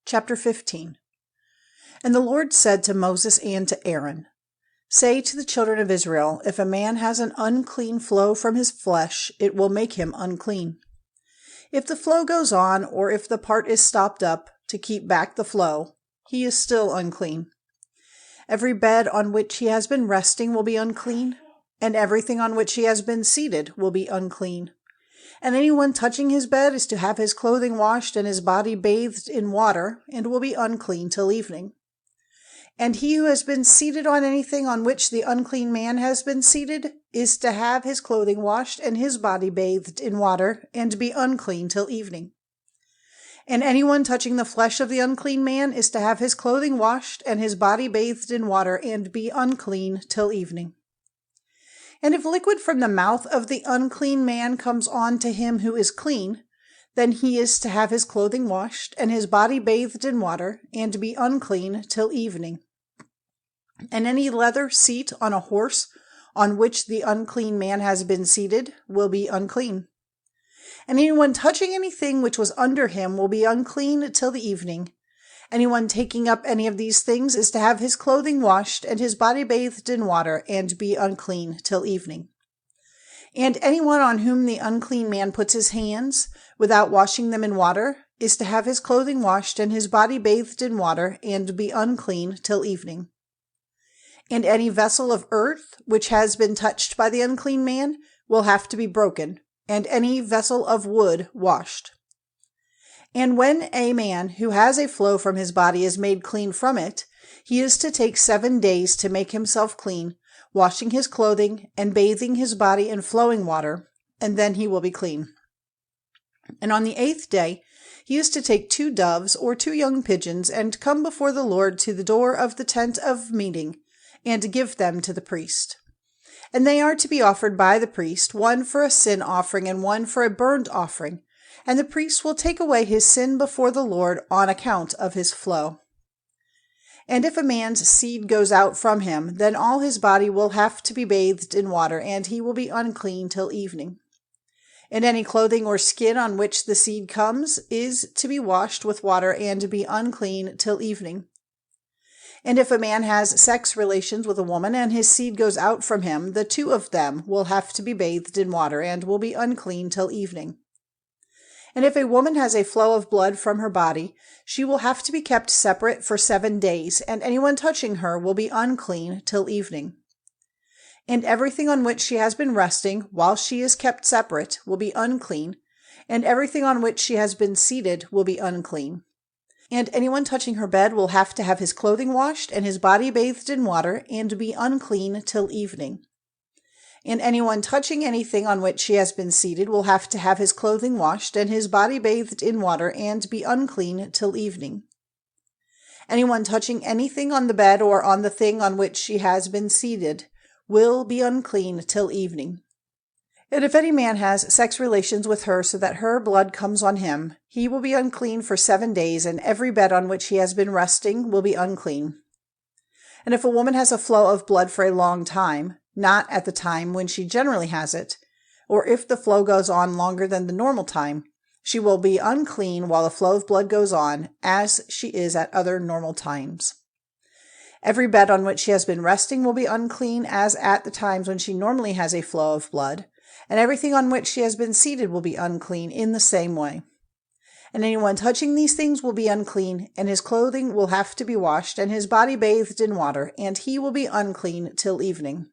Chapter 15. And the Lord said to Moses and to Aaron, Say to the children of Israel, if a man has an unclean flow from his flesh, it will make him unclean. If the flow goes on, or if the part is stopped up to keep back the flow, he is still unclean. Every bed on which he has been resting will be unclean, and everything on which he has been seated will be unclean. And anyone touching his bed is to have his clothing washed and his body bathed in water, and will be unclean till evening. And he who has been seated on anything on which the unclean man has been seated is to have his clothing washed and his body bathed in water, and be unclean till evening. And anyone touching the flesh of the unclean man is to have his clothing washed and his body bathed in water, and be unclean till evening. And if liquid from the mouth of the unclean man comes on to him who is clean, then he is to have his clothing washed and his body bathed in water, and be unclean till evening. And any leather seat on a horse on which the unclean man has been seated will be unclean. And anyone touching anything which was under him will be unclean till the evening. Anyone taking up any of these things is to have his clothing washed and his body bathed in water, and be unclean till evening. And anyone on whom the unclean man puts his hands, without washing them in water, is to have his clothing washed and his body bathed in water, and be unclean till evening. And any vessel of earth which has been touched by the unclean man will have to be broken, and any vessel of wood washed. And when a man who has a flow from his body is made clean from it, he is to take 7 days to make himself clean, washing his clothing and bathing his body in flowing water, and then he will be clean. And on the 8th day he is to take 2 doves or 2 young pigeons, and come before the Lord to the door of the tent of meeting, and give them to the priest. And they are to be offered by the priest, one for a sin offering and one for a burnt offering, and the priest will take away his sin before the Lord on account of his flow. And if a man's seed goes out from him, then all his body will have to be bathed in water, and he will be unclean till evening. And any clothing or skin on which the seed comes is to be washed with water, and be unclean till evening. And if a man has sex relations with a woman, and his seed goes out from him, the 2 of them will have to be bathed in water, and will be unclean till evening. And if a woman has a flow of blood from her body, she will have to be kept separate for 7 days, and anyone touching her will be unclean till evening. And everything on which she has been resting while she is kept separate will be unclean, and everything on which she has been seated will be unclean. And anyone touching her bed will have to have his clothing washed and his body bathed in water, and be unclean till evening. And anyone touching anything on which she has been seated will have to have his clothing washed and his body bathed in water, and be unclean till evening. Anyone touching anything on the bed or on the thing on which she has been seated will be unclean till evening. And if any man has sex relations with her so that her blood comes on him, he will be unclean for 7 days, and every bed on which he has been resting will be unclean. And if a woman has a flow of blood for a long time, not at the time when she generally has it, or if the flow goes on longer than the normal time, she will be unclean while the flow of blood goes on, as she is at other normal times. Every bed on which she has been resting will be unclean, as at the times when she normally has a flow of blood, and everything on which she has been seated will be unclean in the same way. And anyone touching these things will be unclean, and his clothing will have to be washed, and his body bathed in water, and he will be unclean till evening.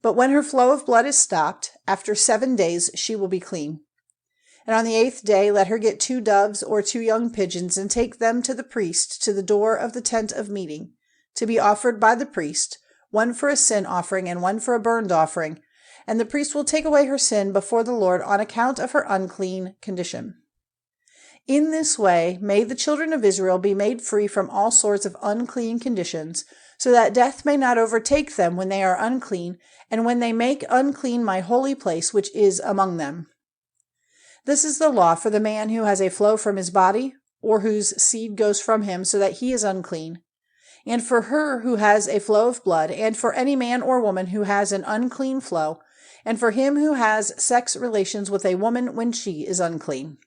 But when her flow of blood is stopped, after 7 days she will be clean. And on the 8th day let her get 2 doves or 2 young pigeons, and take them to the priest to the door of the tent of meeting, to be offered by the priest, one for a sin offering and one for a burnt offering, and the priest will take away her sin before the Lord on account of her unclean condition. In this way may the children of Israel be made free from all sorts of unclean conditions, so that death may not overtake them when they are unclean, and when they make unclean my holy place which is among them. This is the law for the man who has a flow from his body, or whose seed goes from him so that he is unclean, and for her who has a flow of blood, and for any man or woman who has an unclean flow, and for him who has sex relations with a woman when she is unclean.